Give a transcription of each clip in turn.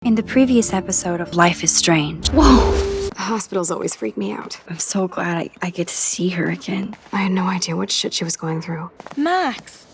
In the previous episode of Life is Strange. Whoa! The hospitals always freak me out. I'm so glad I get to see her again. I had no idea what shit she was going through. Max!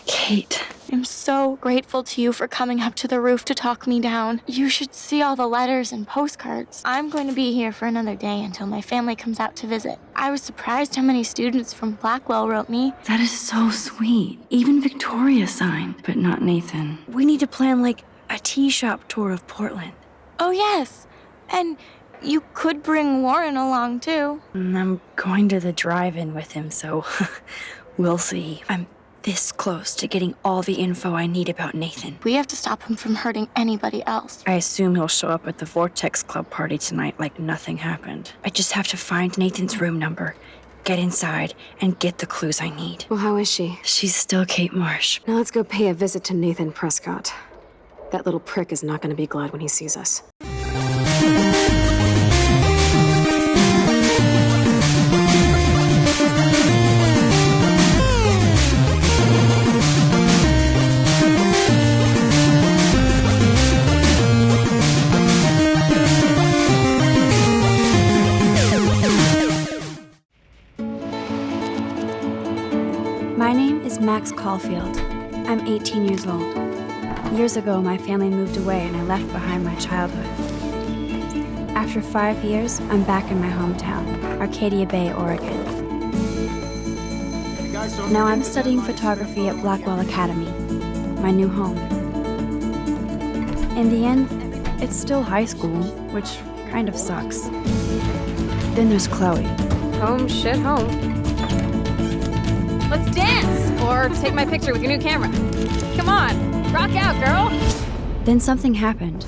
Kate. I'm so grateful to you for coming up to the roof to talk me down. You should see all the letters and postcards. I'm going to be here for another day until my family comes out to visit. I was surprised how many students from Blackwell wrote me. That is so sweet. Even Victoria signed, but not Nathan. We need to plan like a tea shop tour of Portland. Oh yes, and you could bring Warren along too. I'm going to the drive-in with him, so we'll see. I'm this close to getting all the info I need about Nathan. We have to stop him from hurting anybody else. I assume he'll show up at the Vortex Club party tonight like nothing happened. I just have to find Nathan's room number, get inside, and get the clues I need. Well, how is she? She's still Kate Marsh. Now let's go pay a visit to Nathan Prescott. That little prick is not going to be glad when he sees us. My name is Max Caulfield. I'm 18 years old. Years ago, my family moved away and I left behind my childhood. After 5 years, I'm back in my hometown, Arcadia Bay, Oregon. Now I'm studying photography at Blackwell Academy, my new home. In the end, it's still high school, which kind of sucks. Then there's Chloe. Home, shit, home. Let's dance! Or take my picture with your new camera. Come on, rock out, girl! Then something happened.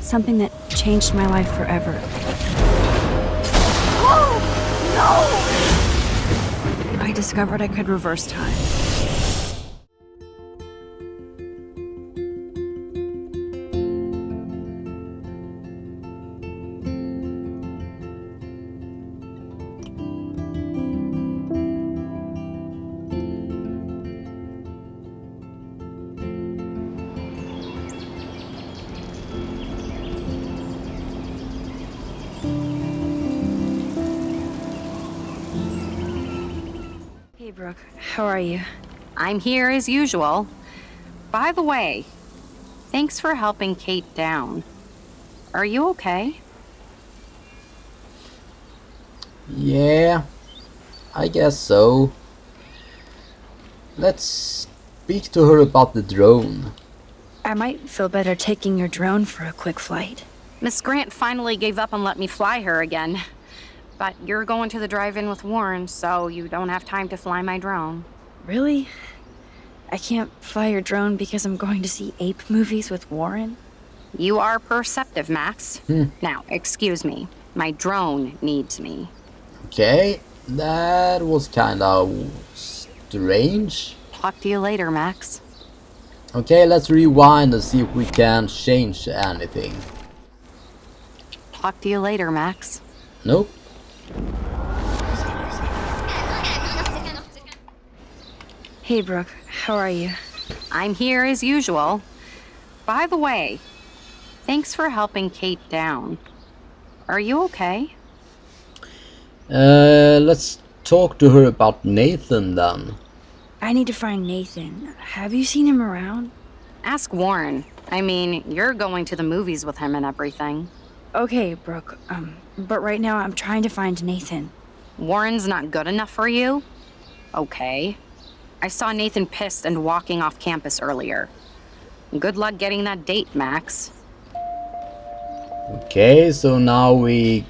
Something that changed my life forever. Oh, no! I discovered I could reverse time. Hey, Brooke. How are you? I'm here as usual. By the way, thanks for helping Kate down. Are you okay? Yeah, I guess so. Let's speak to her about the drone. I might feel better taking your drone for a quick flight. Miss Grant finally gave up and let me fly her again. But you're going to the drive-in with Warren, so you don't have time to fly my drone. Really? I can't fly your drone because I'm going to see ape movies with Warren? You are perceptive, Max. Now, excuse me. My drone needs me. Okay, that was kind of strange. Talk to you later, Max. Okay, let's rewind and see if we can change anything. Talk to you later, Max. Nope. Hey, Brooke. How are you? I'm here as usual. By the way, thanks for helping Kate down. Are you okay? Let's talk to her about Nathan then. I need to find Nathan. Have you seen him around? Ask Warren. I mean, you're going to the movies with him and everything. Okay, Brooke. But right now I'm trying to find Nathan. Warren's not good enough for you? Okay. I saw Nathan pissed and walking off campus earlier. Good luck getting that date, Max. Okay, so now we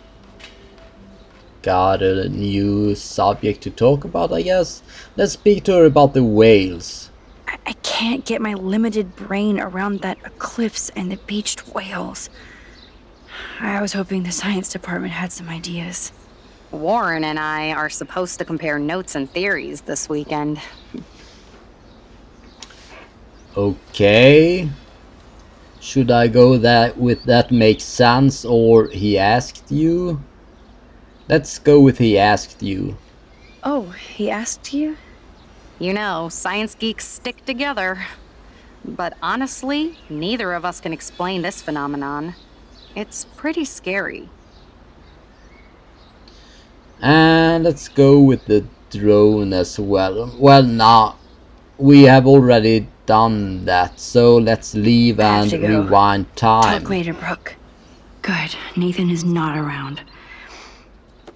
got a new subject to talk about, I guess. Let's speak to her about the whales. I can't get my limited brain around that eclipse and the beached whales. I was hoping the science department had some ideas. Warren and I are supposed to compare notes and theories this weekend. Okay. Should I go with that makes sense or he asked you? Let's go with he asked you. Oh, he asked you? You know, science geeks stick together. But honestly, neither of us can explain this phenomenon. It's pretty scary. And let's go with the drone as well. Well, nah, we have already done that, so let's leave I have and to go. rewind time. Talk later, Brooke. Good. Nathan is not around.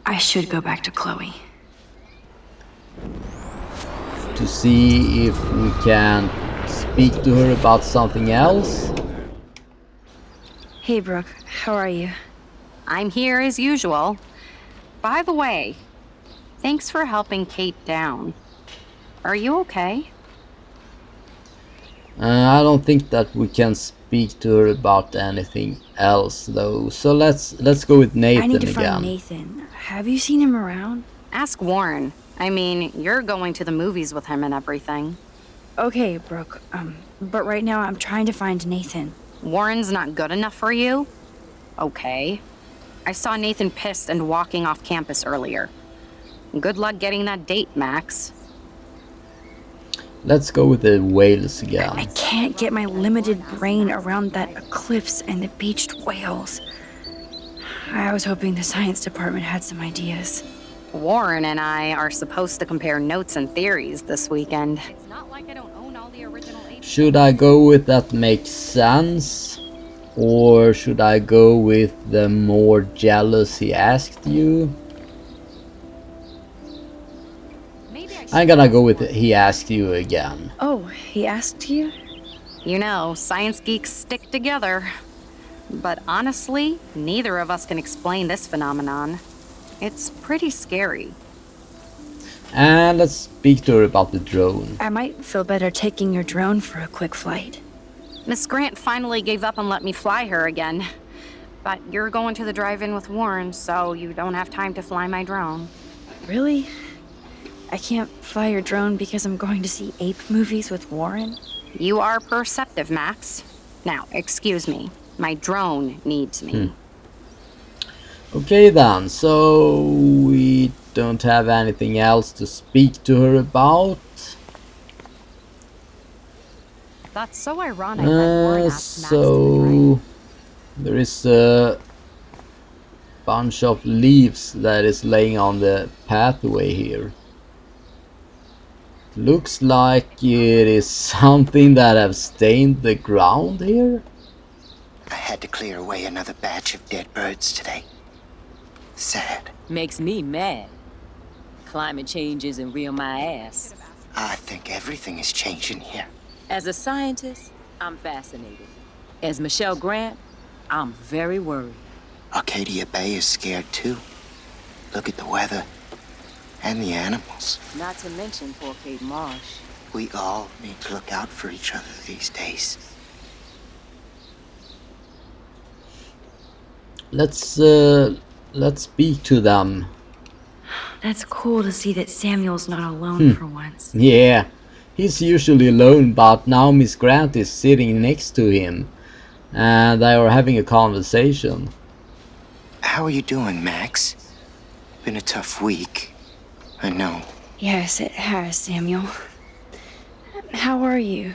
I should go back to Chloe. To see if we can speak to her about something else. Hey, Brooke. How are you? I'm here as usual. By the way, thanks for helping Kate down. Are you okay? I don't think that we can speak to her about anything else though. So let's go with Nathan I need to again. find Nathan. Have you seen him around? Ask Warren. I mean, you're going to the movies with him and everything. Okay, Brooke. But right now I'm trying to find Nathan. Warren's not good enough for you? Okay. I saw Nathan pissed and walking off campus earlier. Good luck getting that date, Max. Let's go with the whales I again. can't get my limited brain around that eclipse and the beached whales. I was hoping the science department had some ideas. Warren and I are supposed to compare notes and theories this weekend. It's not like I don't own all the original Should I go with that makes sense? Or should I go with the more jealous he asked you? I'm gonna go with he asked you again. Oh, he asked you? You know, science geeks stick together. But honestly, neither of us can explain this phenomenon. It's pretty scary. And let's speak to her about the drone. I might feel better taking your drone for a quick flight. Miss Grant finally gave up and let me fly her again. But you're going to the drive-in with Warren, so you don't have time to fly my drone. Really? I can't fly your drone because I'm going to see ape movies with Warren? You are perceptive, Max. Now, excuse me. My drone needs me. Okay then, so we don't have anything else to speak to her about. That's so ironic that Warren asked Max to So there is a bunch of leaves that is laying on the pathway here. Looks like it is something that have stained the ground here. I had to clear away another batch of dead birds today. Sad. Makes me mad. Climate change isn't real my ass. I think everything is changing here. As a scientist, I'm fascinated. As Michelle Grant, I'm very worried. Arcadia Bay is scared too. Look at the weather and the animals. Not to mention poor Kate Marsh. We all need to look out for each other these days. Let's speak to them. That's cool to see that Samuel's not alone for once. Yeah, he's usually alone, but now Miss Grant is sitting next to him, and they are having a conversation. How are you doing, Max? Been a tough week. I know. Yes, it has, Samuel. How are you?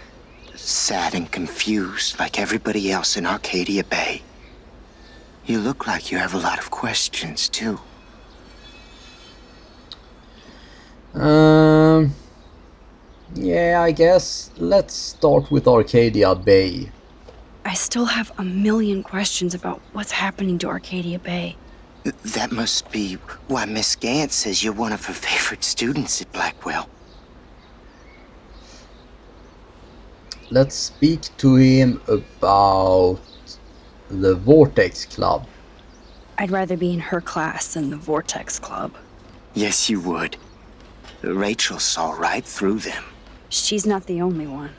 Sad and confused like everybody else in Arcadia Bay. You look like you have a lot of questions, too. Yeah, I guess let's start with Arcadia Bay. I still have a million questions about what's happening to Arcadia Bay. That must be why Miss Gant says you're one of her favorite students at Blackwell. Let's speak to him about the Vortex Club. I'd rather be in her class than the Vortex Club. Yes, you would. Rachel saw right through them. She's not the only one.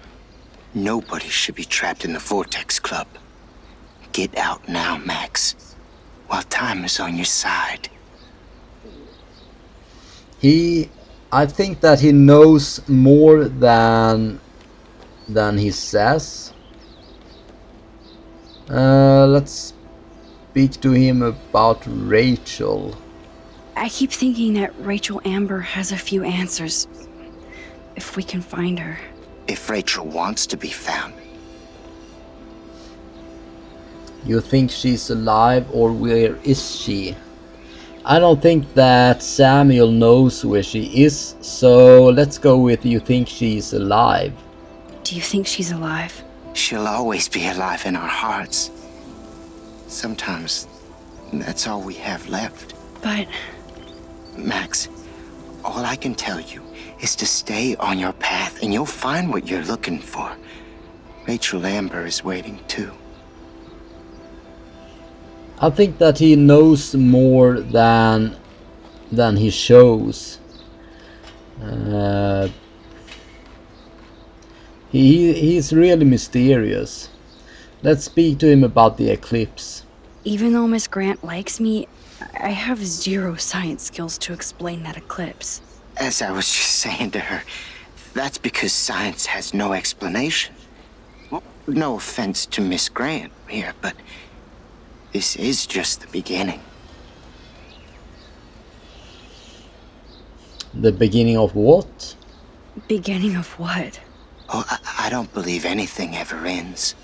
Nobody should be trapped in the Vortex Club. Get out now, Max, while time is on your side. I think that he knows more than he says. Let's speak to him about Rachel. I keep thinking that Rachel Amber has a few answers. If we can find her. If Rachel wants to be found, You think she's alive, or where is she? I don't think that Samuel knows where she is, so let's go with you think she's alive. Do you think she's alive? She'll always be alive in our hearts. Sometimes that's all we have left. But Max, all I can tell you is to stay on your path and you'll find what you're looking for. Rachel Amber is waiting too. I think that he knows more than he shows. He's really mysterious. Let's speak to him about the eclipse. even though Miss Grant likes me, I have zero science skills to explain that eclipse. As I was just saying to her, that's because science has no explanation. Well, no offense to Miss Grant here, but this is just the beginning. The beginning of what? Beginning of what? Oh, I don't believe anything ever ends.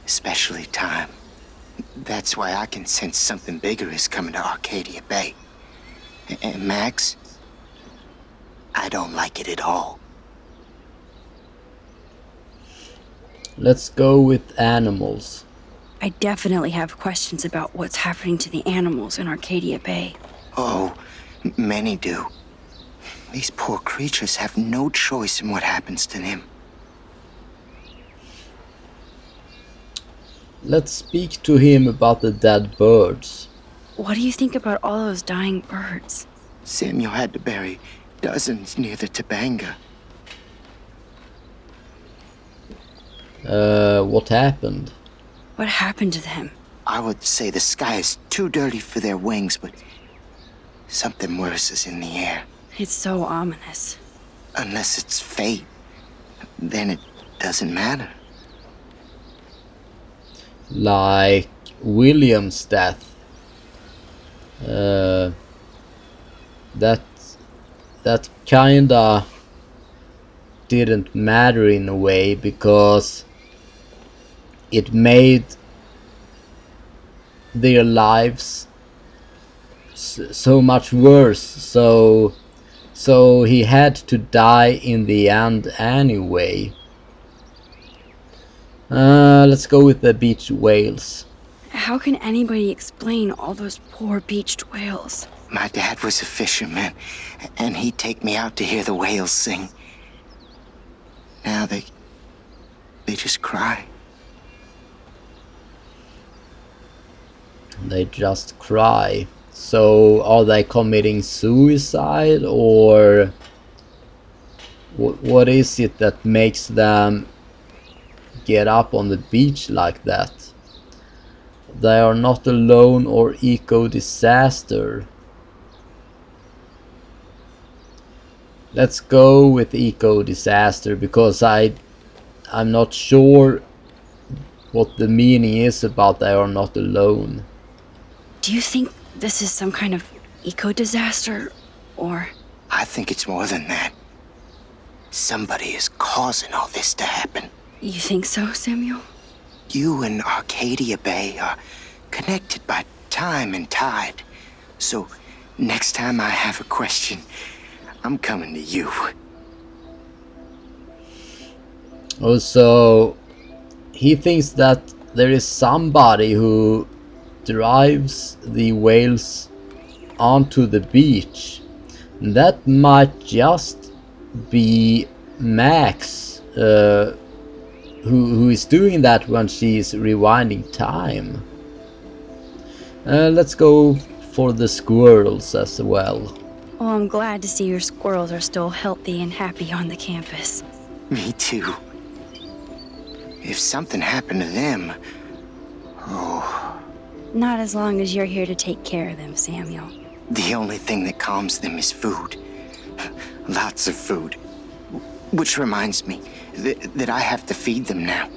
Especially time. That's why I can sense something bigger is coming to Arcadia Bay. And Max, I don't like it at all. Let's go with animals. I definitely have questions about what's happening to the animals in Arcadia Bay. Oh, many do. These poor creatures have no choice in what happens to them. Let's speak to him about the dead birds. What do you think about all those dying birds? Samuel had to bury dozens near the Tabanga. What happened? What happened to them? I would say the sky is too dirty for their wings, but something worse is in the air. It's so ominous. Unless it's fate, then it doesn't matter. Like William's death. That kinda didn't matter in a way, because it made their lives so much worse. So he had to die in the end anyway. Let's go with the beached whales. How can anybody explain all those poor beached whales? My dad was a fisherman, and he'd take me out to hear the whales sing. Now they just cry. They just cry. So are they committing suicide, or what is it that makes them get up on the beach like that? They are not alone or eco-disaster. Let's go with eco-disaster, because I'm not sure what the meaning is about they are not alone. Do you think this is some kind of eco-disaster, or... I think it's more than that. Somebody is causing all this to happen. You think so, Samuel? You and Arcadia Bay are connected by time and tide. So, next time I have a question, I'm coming to you. Also, he thinks that there is somebody who drives the whales onto the beach. That might just be Max, who is doing that when she's rewinding time. Let's go for the squirrels as well. Oh, I'm glad to see your squirrels are still healthy and happy on the campus. Me too. If something happened to them, oh, Not as long as you're here to take care of them, Samuel. the only thing that calms them is food. Lots of food. Which reminds me that I have to feed them now.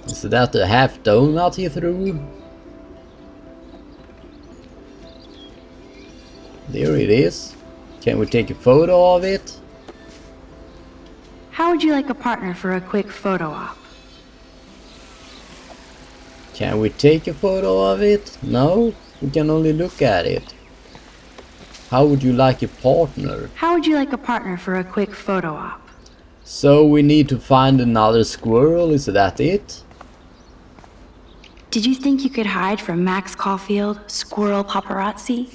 Is that a half donut he threw? There it is. Can we take a photo of it? How would you like a partner for a quick photo op? Can we take a photo of it? No, we can only look at it. How would you like a partner? How would you like a partner for a quick photo op? So we need to find another squirrel, is that it? Did you think you could hide from Max Caulfield, squirrel paparazzi?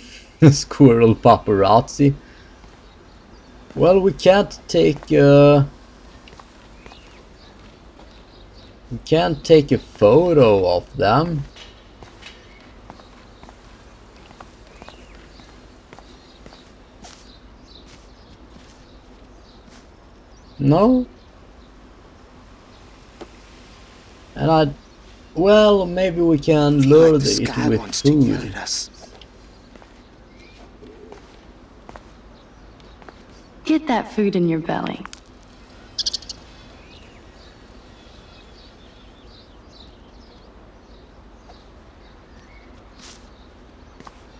Squirrel paparazzi? Well, we can't take a photo of them. No? And well, maybe we can lure it with food. Get that food in your belly.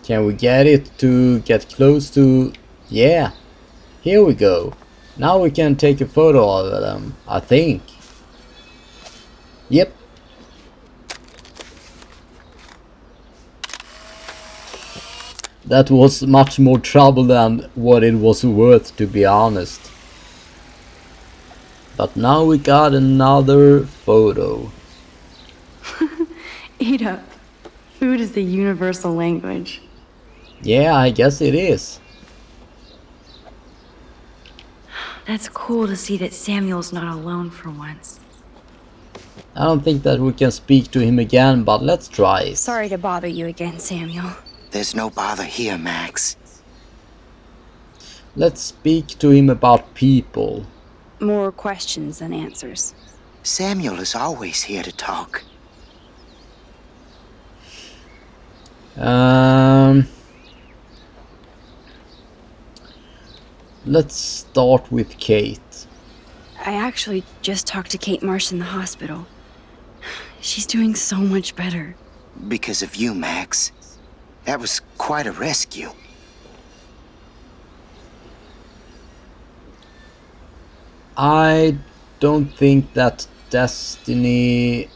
Can we get it to get close to... Yeah, here we go. Now we can take a photo of them, I think. Yep. That was much more trouble than what it was worth, to be honest. But now we got another photo. Eat up. Food is the universal language. Yeah, I guess it is. That's cool to see that Samuel's not alone for once. I don't think that we can speak to him again, but let's try it. Sorry to bother you again, Samuel. There's no bother here, Max. Let's speak to him about people. More questions than answers. Samuel is always here to talk. Let's start with Kate. I actually just talked to Kate Marsh in the hospital. She's doing so much better. Because of you, Max. That was quite a rescue. I don't think that destiny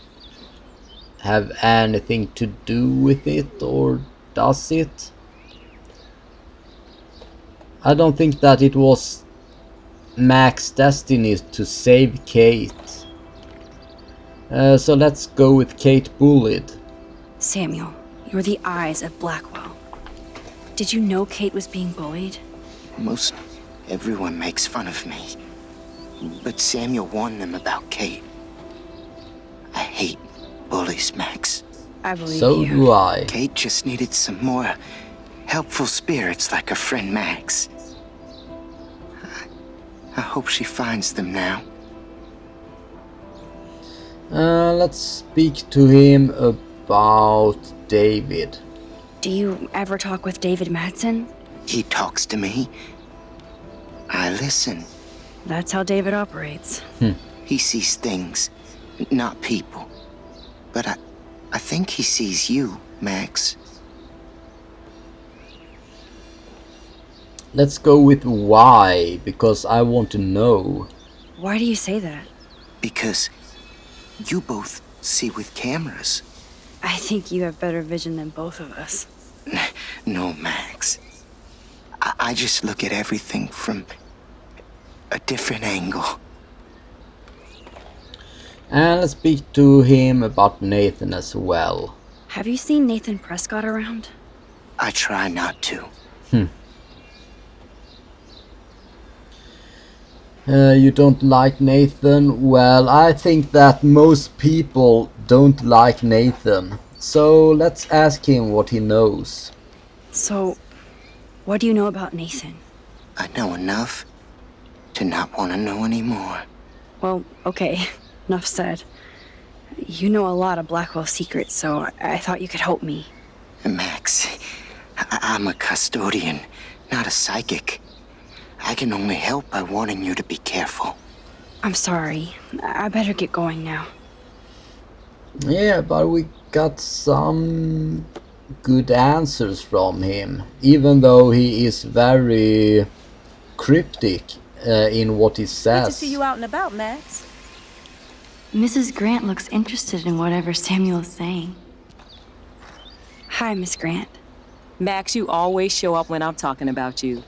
have anything to do with it, or does it? I don't think that it was Max's destiny to save Kate. So let's go with Kate bullied. Samuel, you're the eyes of Blackwell. Did you know Kate was being bullied? Most everyone makes fun of me. But Samuel warned them about Kate. I hate bullies, Max. I believe So you. do I. Kate just needed some more helpful spirits like her friend Max. I hope she finds them now. Let's speak to him about David. Do you ever talk with David Madsen? He talks to me. I listen. That's how David operates. He sees things, not people. But I think he sees you, Max. Let's go with why, because I want to know. Why do you say that? Because you both see with cameras. I think you have better vision than both of us. No, Max. I just look at everything from a different angle. And let's speak to him about Nathan as well. Have you seen Nathan Prescott around? I try not to. You don't like Nathan? Well, I think that most people don't like Nathan. So let's ask him what he knows. So, what do you know about Nathan? I know enough to not want to know anymore. Well, okay, enough said. You know a lot of Blackwell secrets, so I thought you could help me. Max, I'm a custodian, not a psychic. I can only help by warning you to be careful. I'm sorry. I better get going now. Yeah, but we got some good answers from him, even though he is very cryptic in what he Good to says. see you out and about, Max. Mrs. Grant looks interested in whatever Samuel is saying. Hi, Miss Grant. Max, you always show up when I'm talking about you.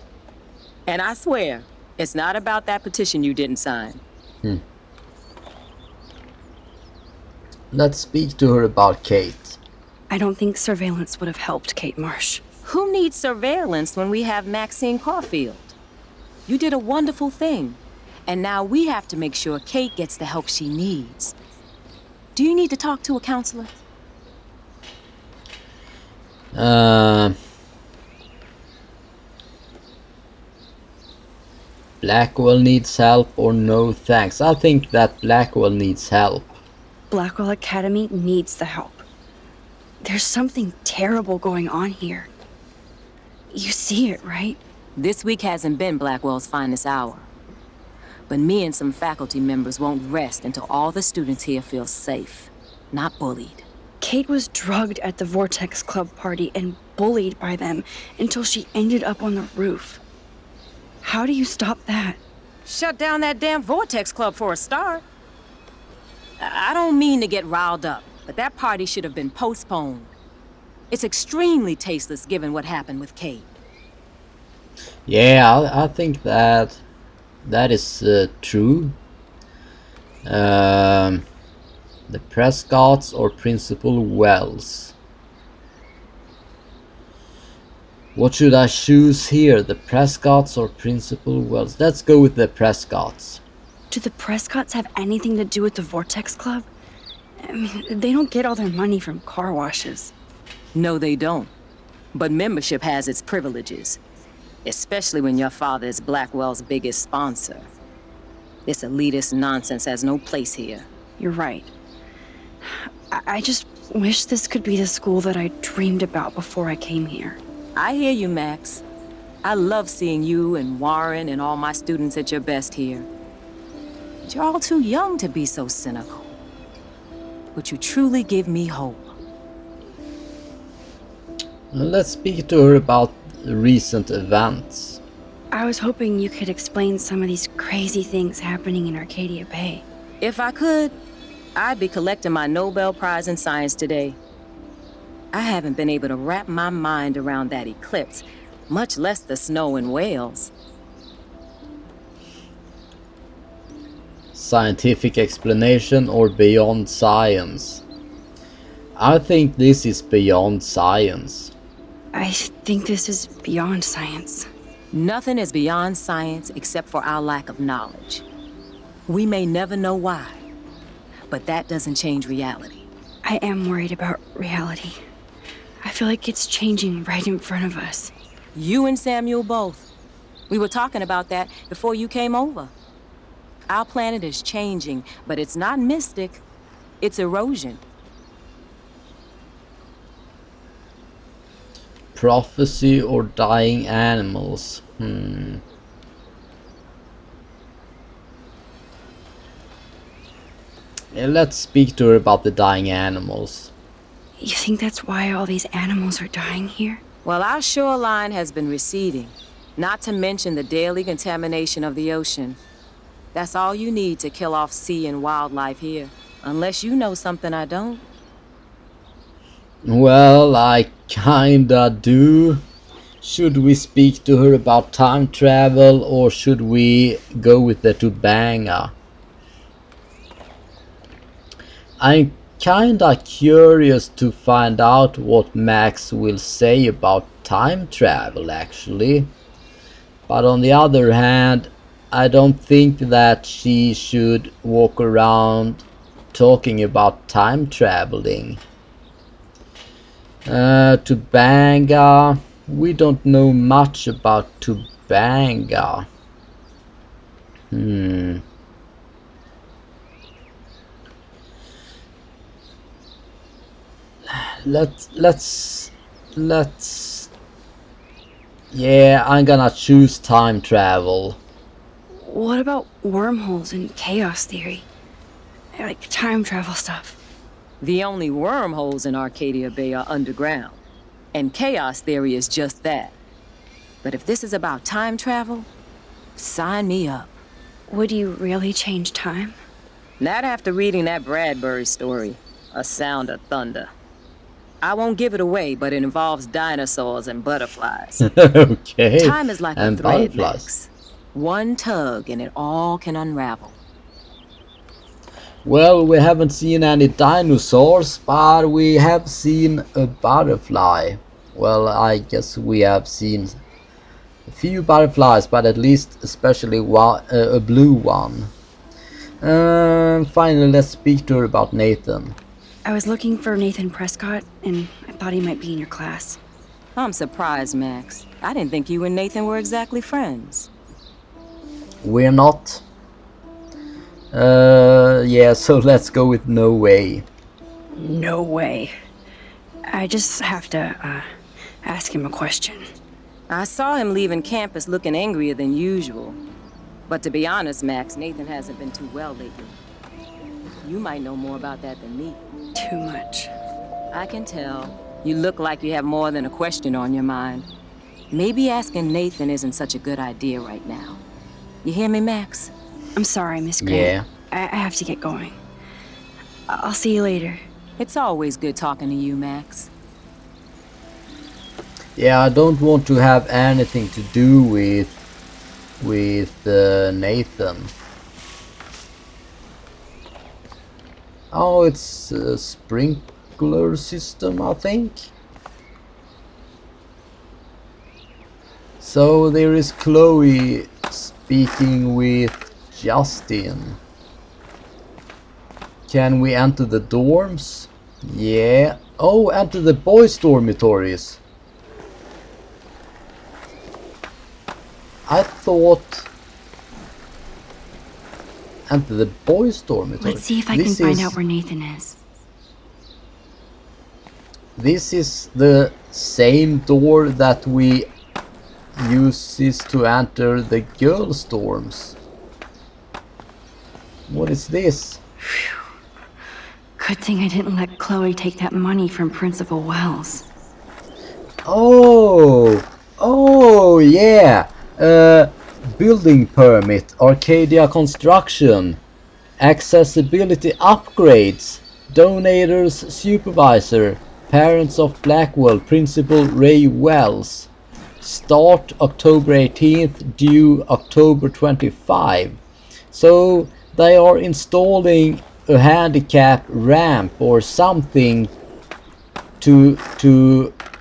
And I swear, it's not about that petition you didn't sign. Let's speak to her about Kate. I don't think surveillance would have helped Kate Marsh. Who needs surveillance when we have Maxine Caulfield? You did a wonderful thing. And now we have to make sure Kate gets the help she needs. Do you need to talk to a counselor? Blackwell needs help or no thanks? I think that Blackwell needs help. Blackwell Academy needs the help. There's something terrible going on here. You see it, right? This week hasn't been Blackwell's finest hour. But me and some faculty members won't rest until all the students here feel safe, not bullied. Kate was drugged at the Vortex Club party and bullied by them until she ended up on the roof. How do you stop that? Shut down that damn Vortex Club for a start. I don't mean to get riled up, but that party should have been postponed. It's extremely tasteless given what happened with Kate. Yeah, I think that is true. The Prescotts or Principal Wells. What should I choose here? The Prescotts or Principal Wells? Let's go with the Prescotts. Do the Prescotts have anything to do with the Vortex Club? I mean, they don't get all their money from car washes. No, they don't. But membership has its privileges. Especially when your father is Blackwell's biggest sponsor. This elitist nonsense has no place here. You're right. I just wish this could be the school that I dreamed about before I came here. I hear you, Max. I love seeing you and Warren and all my students at your best here. But you're all too young to be so cynical. But you truly give me hope. Let's speak to her about recent events. I was hoping you could explain some of these crazy things happening in Arcadia Bay. If I could, I'd be collecting my Nobel Prize in Science today. I haven't been able to wrap my mind around that eclipse, much less the snow in Wales. Scientific explanation or beyond science? I think this is beyond science. I think this is beyond science. Nothing is beyond science except for our lack of knowledge. We may never know why, but that doesn't change reality. I am worried about reality. I feel like it's changing right in front of us. You and Samuel both. We were talking about that before you came over. Our planet is changing, but it's not mystic. It's erosion. Prophecy or dying animals? Yeah, let's speak to her about the dying animals. You think that's why all these animals are dying here? Well, our shoreline has been receding, not to mention the daily contamination of the ocean. That's all you need to kill off sea and wildlife here, unless you know something I don't. Well, I kinda do. Should we speak to her about time travel or should we go with the Tubanga? I'm kinda curious to find out what Max will say about time travel actually. But on the other hand, I don't think that she should walk around talking about time traveling. Tubanga. We don't know much about Tubanga. Let's yeah, I'm gonna choose time travel. What about wormholes and chaos theory? Like time travel stuff. The only wormholes in Arcadia Bay are underground, and chaos theory is just that. But if this is about time travel, Sign me up. Would you really change time? Not after reading that Bradbury story, A Sound of Thunder. I won't give it away, but it involves dinosaurs and butterflies. Okay. Time is like And a thread, butterflies. Max. One tug and it all can unravel. Well, we haven't seen any dinosaurs, but we have seen a butterfly. Well, I guess we have seen a few butterflies, but at least especially one, a blue one. Finally, let's speak to her about Nathan. I was looking for Nathan Prescott, and I thought he might be in your class. I'm surprised, Max. I didn't think you and Nathan were exactly friends. We're not. Yeah, so let's go with no way. No way. I just have to, ask him a question. I saw him leaving campus looking angrier than usual. But to be honest, Max, Nathan hasn't been too well lately. You might know more about that than me. Too much. I can tell. You look like you have more than a question on your mind. Maybe asking Nathan isn't such a good idea right now. You hear me, Max? I'm sorry, Miss Grant. Yeah. I have to get going. I'll see you later. It's always good talking to you, Max. Yeah, I don't want to have anything to do with Nathan. Oh, it's a sprinkler system, I think. So there is Chloe speaking with Justin. Can we enter the dorms? Yeah. Oh, enter the boys' dormitories. I thought enter the boys' dormitory. Let's see if I can find out where Nathan is. This is the same door that we uses to enter the girls' dorms. What is this? Good thing I didn't let Chloe take that money from Principal Wells. Oh, yeah. Building permit, Arcadia construction, accessibility upgrades, donators supervisor, parents of Blackwell, Principal Ray Wells. Start October 18th, due October 25. So they are installing a handicap ramp or something to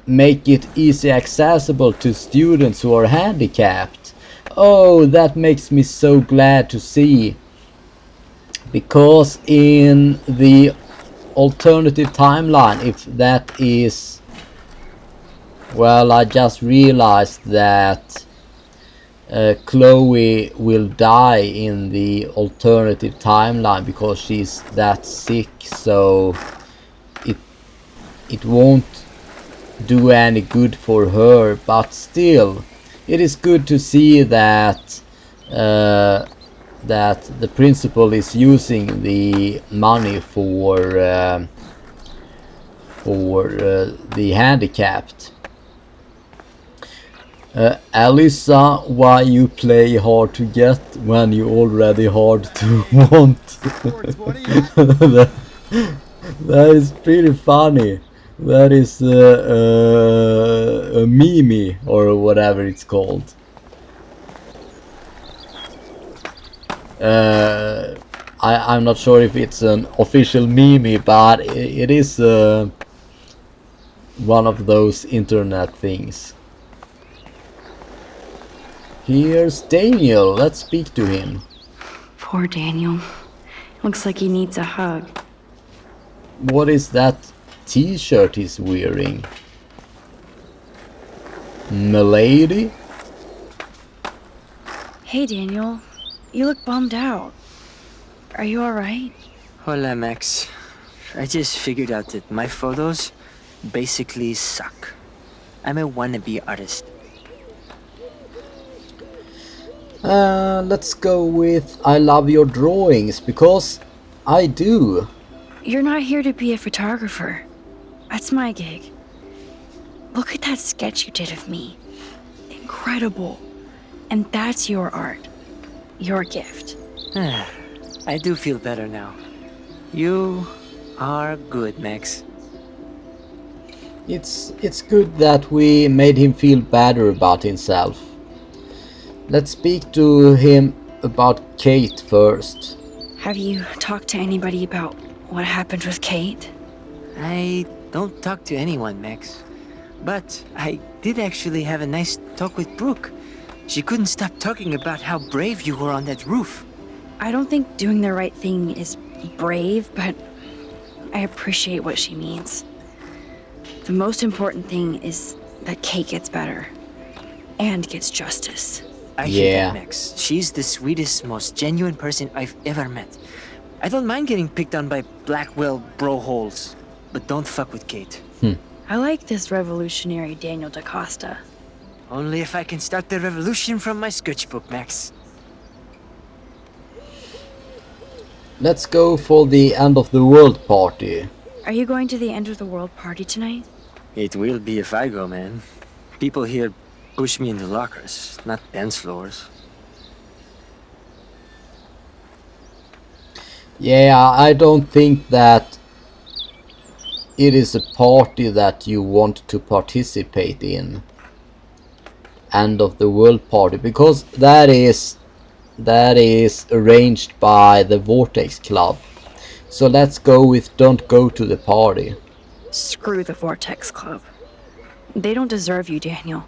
make it easy accessible to students who are handicapped. Oh, that makes me so glad to see, because in the alternative timeline, if that is, well, I just realized that Chloe will die in the alternative timeline because she's that sick, so it won't do any good for her, but still it is good to see that that the principal is using the money for the handicapped. Alyssa, why you play hard to get when you already hard to want? That is pretty funny. That is a meme or whatever it's called. I'm not sure if it's an official meme, but it is one of those internet things. Here's Daniel. Let's speak to him. Poor Daniel. Looks like he needs a hug. What is that t-shirt he's wearing? Milady? Hey, Daniel. You look bummed out. Are you alright? Hola, Max. I just figured out that my photos basically suck. I'm a wannabe artist. Let's go with I love your drawings, because I do. You're not here to be a photographer. That's my gig. Look at that sketch you did of me. Incredible. And that's your art. Your gift. I do feel better now. You are good, Max. It's good that we made him feel better about himself. Let's speak to him about Kate first. Have you talked to anybody about what happened with Kate? I don't talk to anyone, Max. But I did actually have a nice talk with Brooke. She couldn't stop talking about how brave you were on that roof. I don't think doing the right thing is brave, but I appreciate what she means. The most important thing is that Kate gets better and gets justice. I hear that, Max. She's the sweetest, most genuine person I've ever met. I don't mind getting picked on by Blackwell bro-holes, but don't fuck with Kate. I like this revolutionary Daniel DaCosta. Only if I can start the revolution from my sketchbook, Max. Let's go for the end of the world party. Are you going to the end of the world party tonight? It will be if I go, man. People here push me into lockers, not dance floors. Yeah, I don't think that it is a party that you want to participate in. End of the world party, because that is arranged by the Vortex Club. So let's go with don't go to the party. Screw the Vortex Club. They don't deserve you, Daniel.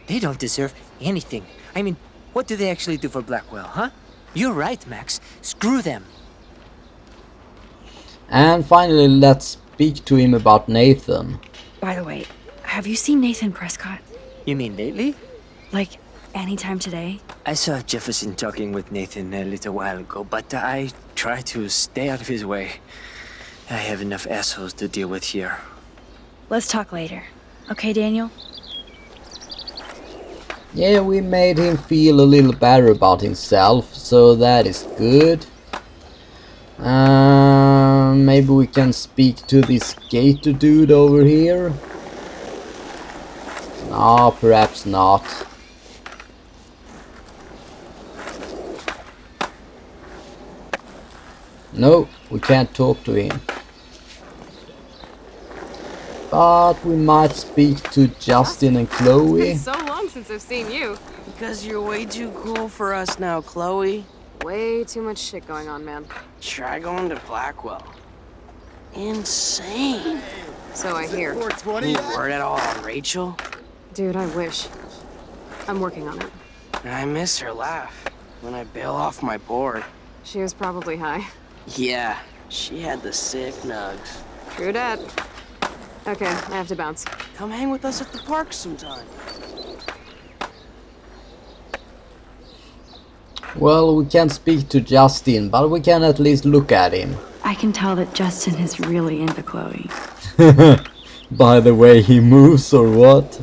They don't deserve anything. I mean, what do they actually do for Blackwell, huh? You're right, Max. Screw them. And finally, let's speak to him about Nathan. By the way, have you seen Nathan Prescott? You mean lately? Like, anytime today? I saw Jefferson talking with Nathan a little while ago, but I try to stay out of his way. I have enough assholes to deal with here. Let's talk later. Okay, Daniel? Yeah, we made him feel a little better about himself, so that is good. Maybe we can speak to this skater dude over here. No, perhaps not. No, we can't talk to him. But we might speak to Justin and Chloe. It's been so long since I've seen you. Because you're way too cool for us now, Chloe. Way too much shit going on, man. Try going to Blackwell. Insane. So I hear. Any word at all on Rachel? Dude, I wish. I'm working on it. I miss her laugh when I bail off my board. She was probably high. Yeah, she had the sick nugs. True dat. Okay, I have to bounce. Come hang with us at the park sometime. Well, we can't speak to Justin, but we can at least look at him. I can tell that Justin is really into Chloe. By the way he moves or what?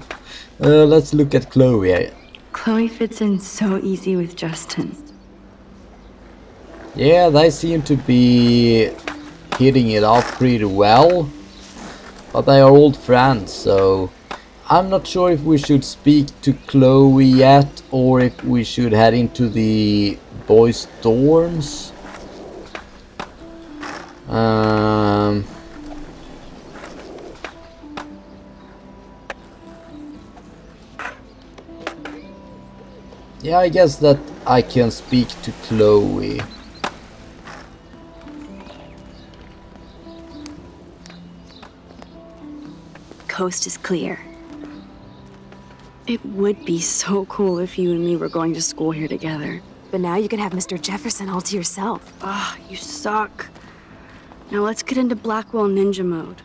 Let's look at Chloe. Chloe fits in so easy with Justin. Yeah, they seem to be hitting it off pretty well. But they are old friends, so I'm not sure if we should speak to Chloe yet or if we should head into the boys' dorms. Yeah, I guess that I can speak to Chloe. Coast is clear. It would be so cool if you and me were going to school here together. But now you can have Mr. Jefferson all to yourself. Ah, you suck. Now let's get into Blackwell ninja mode.